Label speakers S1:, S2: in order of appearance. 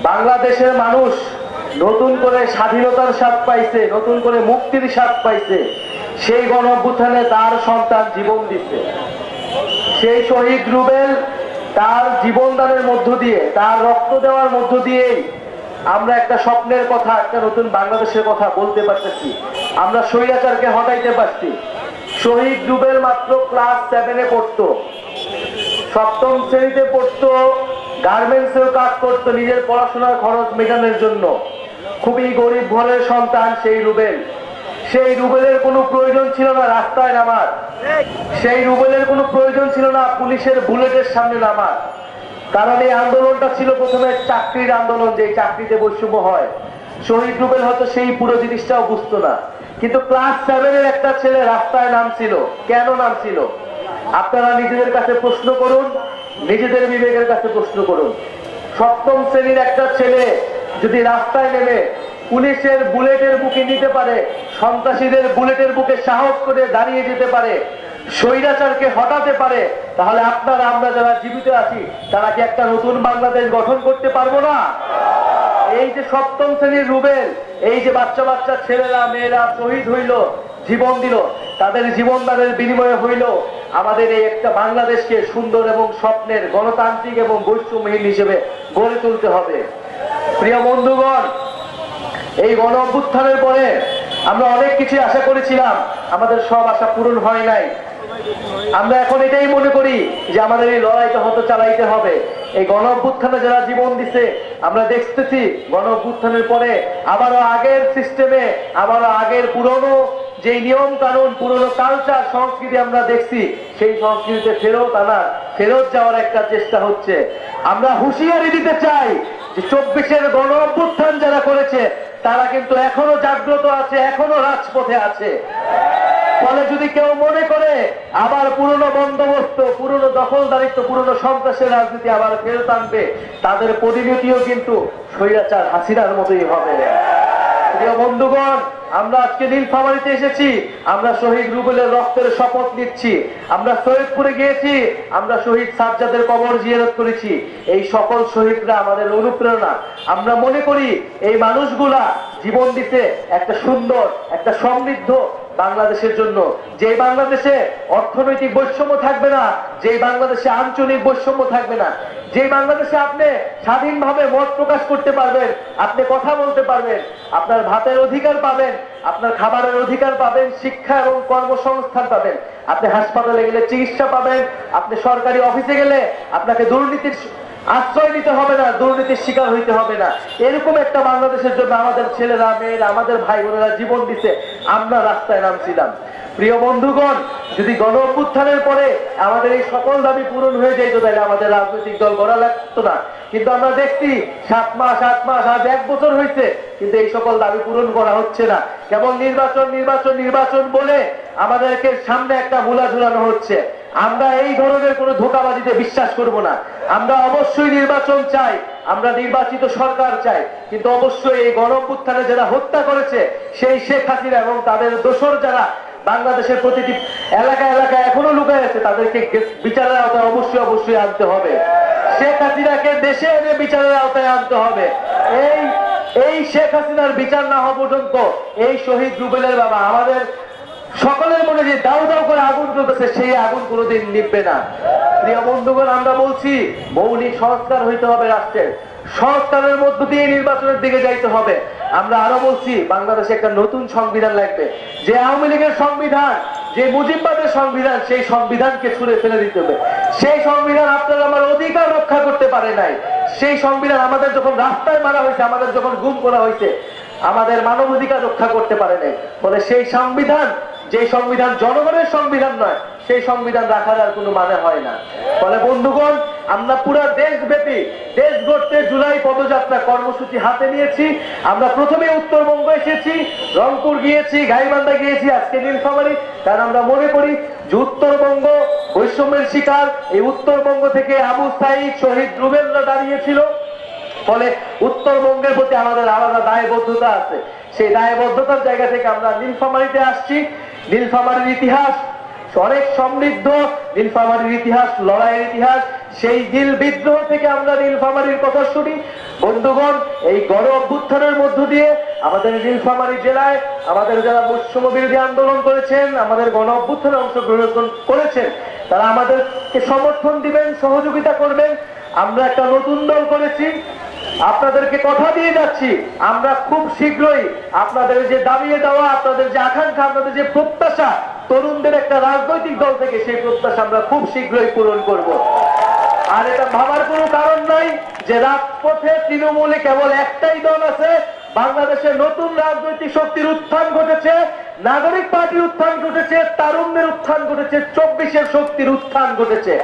S1: বাংলাদেশের মানুষ নতুন করে স্বাধীনতার স্বাদ পাইছে, নতুন করে মুক্তির স্বাদ পাইছে। সেই গণঅভ্যুত্থানে তার সন্তান জীবন দিচ্ছে। সেই শহীদ রুবেল তার জীবনদানের মধ্য দিয়ে, তার রক্ত দেওয়ার মধ্য দিয়েই আমরা একটা স্বপ্নের কথা, একটা নতুন বাংলাদেশের কথা বলতে পারতেছি। আমরা স্বৈরাচারকে হটাইতে পারছি। শহীদ রুবেল মাত্র ক্লাস 7-এ পড়তো, সপ্তম শ্রেণীতে পড়তো, গার্মেন্টসেও কাজ করতো নিজের পড়াশোনার খরচ মেটানোর জন্য। খুবই গরিব ঘরের সন্তান সেই রুবেল। সেই রুবেলের কোনো প্রয়োজন ছিল না রাস্তায় নামার, সেই রুবেলের কোনো প্রয়োজন ছিল না পুলিশের বুলেটের সামনে নামার। কারণ এই আন্দোলনটা ছিল প্রথমে চাকরির আন্দোলন, যে চাকরিতে বৈষম্য হয়। শহীদ রুবেল হয়তো সেই পুরো জিনিসটাও বুঝতো না, কিন্তু ক্লাস 7-এর একটা ছেলে রাস্তায় নামছিল। কেন নামছিল? আপনারা নিজেদের কাছে প্রশ্ন করুন, নিজেদের বিবেকের কাছে প্রশ্ন করুন। সপ্তম শ্রেণীর একটা ছেলে যদি রাস্তায় নেমে পুলিশের বুলেটের বুকে নিতে পারে, সন্ত্রাসীদের বুলেটের বুকে সাহস করে দাঁড়িয়ে যেতে পারে, স্বৈরাচারকে হটাতে পারে, তাহলে আপনারা আমরা যারা জীবিত আছি তারা কি একটা নতুন বাংলাদেশ গঠন করতে পারবো না? এই যে সপ্তম শ্রেণীর রুবেল, এই যে বাচ্চা বাচ্চা ছেলেরা মেয়েরা শহীদ হইল, জীবন দিল, তাদের জীবনদানের বিনিময়ে হইল আমাদের এই একটা বাংলাদেশকে সুন্দর এবং স্বপ্নের গণতান্ত্রিক এবং বৈষম্যহীন হিসেবে গড়ে তুলতে হবে। প্রিয় বন্ধুগণ, এই গণ অভ্যুত্থানের পরে আমরা অনেক কিছু আশা করেছিলাম, আমাদের সব আশা পূরণ হয় নাই। আমরা এখন এটাই মনে করি যে আমাদের এই লড়াইটা হয়তো চালাইতে হবে। এই গণ অভ্যুত্থানে যারা জীবন দিছে, আমরা দেখতেছি গণ অভ্যুত্থানের পরে আবারও আগের সিস্টেমে, আবারও আগের পুরনো যে নিয়ম কানুন, পুরনো কালচার সংস্কৃতি আমরা দেখছি, সেই সংস্কৃতিতে ফেরত যাওয়ার একটা চেষ্টা হচ্ছে। আমরা হুঁশিয়ারি দিতে চাই যে 24-এর গণ অভ্যুত্থান যারা করেছে তারা কিন্তু এখনো জাগ্রত আছে, এখনো রাজপথে আছে। ফলে যদি কেউ মনে করে আবার পুরনো বন্দোবস্ত, পুরনো দখলদারিত্ব, পুরনো সন্ত্রাসের রাজনীতি আবার ফেরত আনবে, তাদের পরিণতিও কিন্তু স্বৈরাচার হাসিনার মতোই হবে। প্রিয় বন্ধুগণ, আমরা আজকে নীলফামারীতে এসেছি, আমরা শহীদ রুবেলের রক্তের শপথ নিচ্ছি। আমরা সৈয়দপুরে গিয়েছি, আমরা শহীদ সাজ্জাদের কবর জিয়ারত করেছি। এই সকল শহীদরা আমাদের অনুপ্রেরণা। আমরা মনে করি এই মানুষগুলা জীবন দিতে একটা সুন্দর, একটা সমৃদ্ধ বাংলাদেশের জন্য, যে বাংলাদেশে অর্থনৈতিক বৈষম্য থাকবে না, যে বাংলাদেশে আঞ্চলিক বৈষম্য থাকবে না, যে বাংলাদেশে আপনি স্বাধীনভাবে মত প্রকাশ করতে পারবেন, আপনি কথা বলতে পারবেন, আপনার ভাতের অধিকার পাবেন, আপনার খাবারের অধিকার পাবেন, শিক্ষা এবং কর্মসংস্থান পাবেন, আপনি হাসপাতালে গেলে চিকিৎসা পাবেন, আপনি সরকারি অফিসে গেলে আপনাকে দুর্নীতির আশ্রয় নিতে হবে না, দুর্নীতির শিকার হইতে হবে না। এরকম একটা বাংলাদেশের জন্য আমাদের ছেলেরা মেয়েরা, আমাদের ভাই বোনেরা জীবন দিতে আমরা রাস্তায় নামছিলাম। প্রিয় বন্ধুগণ, যদি গণ অভ্যুত্থানের পরে আমাদের এই সকল দাবি পূরণ হয়ে যেত, তাহলে আমাদের রাজনৈতিক দল গড়া লাগতো না। কিন্তু আমরা দেখছি 7 মাস, 8 মাস, আজ 1 বছর হয়েছে, কিন্তু এই সকল দাবি পূরণ করা হচ্ছে না। কেবল নির্বাচন নির্বাচন নির্বাচন বলে আমাদেরকে সামনে একটা মূলা ঝুলানো হচ্ছে। আমরা এই ধরনের কোনো ধোঁকাবাজিতে বিশ্বাস করব না। আমরা অবশ্যই নির্বাচন চাই, আমরা নির্বাচিত সরকার চাই, কিন্তু অবশ্যই এই গণ অভ্যুত্থানে যারা হত্যা করেছে সেই শেখ হাসিনা এবং তাদের দোসর যারা বাংলাদেশের প্রতিটি এলাকা এলাকায় এখনো লুকায় আছে, তাদেরকে বিচারের আওতায় অবশ্যই আনতে হবে। শেখ হাসিনাকে দেশে এনে বিচারের আওতায় আনতে হবে। এই শেখ হাসিনার বিচার না হওয়া পর্যন্ত এই শহীদ রুবেলের বাবা, আমাদের সকলের মনে যে দাউ দাউ করে আগুন জ্বলতেছে, সেই আগুন কোনোদিন নিভবে না। প্রিয় বন্ধুগণ, আমরা বলছি মৌলিক সংস্কার হইতে হবে রাষ্ট্রের, সংস্কারের মধ্য দিয়ে নির্বাচনের দিকে যাইতে হবে। আমরা আরো বলছি বাংলাদেশে একটা নতুন সংবিধান লাগবে। যে আওয়ামী লীগের সংবিধান, যে মুজিববাদের সংবিধান, সেই সংবিধানকে ছুঁড়ে ফেলে দিতে হবে। সেই সংবিধান আপনারা আমার অধিকার রক্ষা করতে পারে নাই। সেই সংবিধান আমাদের যখন রাস্তায় মারা হয়েছে, আমাদের যখন গুম করা হয়েছে, আমাদের মানবাধিকার রক্ষা করতে পারে নাই। ফলে সেই সংবিধান, যে সংবিধান জনগণের সংবিধান নয়, সেই সংবিধান রাখার আর কোনো মানে হয় না। ফলে বন্ধুগণ, আমরা পুরো দেশব্যাপী দেশ গড়তে জুলাই পদযাত্রা কর্মসূচি হাতে নিয়েছি। আমরা প্রথমে উত্তরবঙ্গ এসেছি, রংপুর গিয়েছি, গাইবান্ধা গিয়েছি, আজকে নীলফামারী। কারণ আমরা মনে করি যে উত্তরবঙ্গ বৈষম্যের শিকার, এই উত্তরবঙ্গ থেকে আবু সাঈদ, শহীদ রুবেলরা দাঁড়িয়েছিল। ফলে উত্তরবঙ্গের প্রতি আমাদের আলাদা দায়বদ্ধতা আছে। সেই দায়বদ্ধতার জায়গা থেকে আমরা নীলফামারীতে আসছি। নীলফামারীর ইতিহাস অনেক সমৃদ্ধ, নীলফামারীর ইতিহাস লড়াইয়ের ইতিহাস। সেই নীল বিদ্রোহ থেকে আমরা নীলফামারীর কথা শুনি। বন্ধুগণ, এই গণ অভ্যুত্থানের মধ্য দিয়ে আমাদের নীলফামারী জেলায় আমাদের যারা বৈষম্য বিরোধী আন্দোলন করেছেন, আমাদের গণ অভ্যুত্থানে অংশগ্রহণ করেছেন, তারা আমাদেরকে সমর্থন দিবেন, সহযোগিতা করবেন। আমরা একটা নতুন দল করেছি, আপনাদেরকে কথা দিয়ে যাচ্ছি, আমরা খুব শীঘ্রই আপনাদের যে দাবিয়ে দেওয়া, আপনাদের যে আকাঙ্ক্ষা, আপনাদের যে প্রত্যাশা, তরুণদের একটা রাজনৈতিক দল থেকে সেই প্রত্যাশা আমরা খুব শীঘ্রই পূরণ করব। আর এটা ভাবার কোনো কারণ নাই যে রাজপথে তৃণমূলে কেবল একটাই দল আছে। বাংলাদেশে নতুন রাজনৈতিক শক্তির উত্থান ঘটেছে, নাগরিক পার্টির উত্থান ঘটেছে, তারুণ্যের উত্থান ঘটেছে, 24-এর শক্তির উত্থান ঘটেছে।